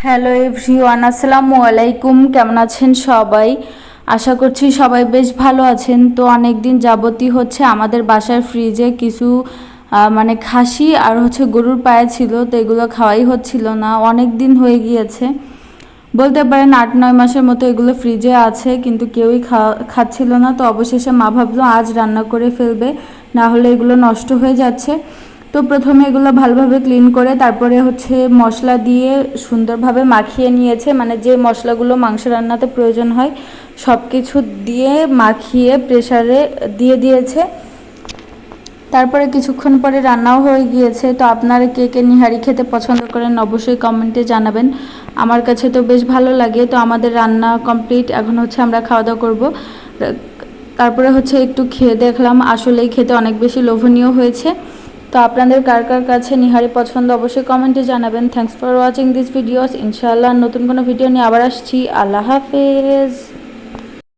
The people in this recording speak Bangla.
হ্যালো এভরিওয়ান, আসসালামু আলাইকুম। কেমন আছেন সবাই? আশা করছি সবাই বেশ ভালো আছেন। তো অনেক দিন যাবতই হচ্ছে আমাদের বাসার ফ্রিজে কিছু মানে খাসি আর হচ্ছে গরুর পায়া ছিল, তো এগুলো খাওয়াই হচ্ছিল না। অনেক দিন হয়ে গিয়েছে, বলতে পারেন 8-9 মাসের মতো এগুলো ফ্রিজে আছে, কিন্তু কেউই খাচ্ছিল না। তো অবশেষে মা ভাবলো আজ রান্না করে ফেলবে, না হলে এগুলো নষ্ট হয়ে যাচ্ছে। তো প্রথমে এগুলো ভালোভাবে ক্লিন করে তারপরে হচ্ছে মশলা দিয়ে সুন্দরভাবে মাখিয়ে নিয়েছে, মানে যে মশলাগুলো মাংস রান্নাতে প্রয়োজন হয় সব কিছু দিয়ে মাখিয়ে প্রেসারে দিয়ে দিয়েছে। তারপরে কিছুক্ষণ পরে রান্নাও হয়ে গিয়েছে। তো আপনারা কে কে নিহারি খেতে পছন্দ করেন অবশ্যই কমেন্টে জানাবেন। আমার কাছে তো বেশ ভালো লাগে। তো আমাদের রান্না কমপ্লিট, এখন হচ্ছে আমরা খাওয়া দাওয়া করবো। তারপরে হচ্ছে একটু খেয়ে দেখলাম, আসলেই খেতে অনেক বেশি লোভনীয় হয়েছে। তো আপনাদের কার কার কাছে নিহারি পছন্দ অবশ্যই কমেন্টে জানাবেন। Thanks for watching this videos. ইনশাআল্লাহ নতুন কোনো ভিডিও নিয়ে আবার আসছি। আল্লাহ হাফেজ।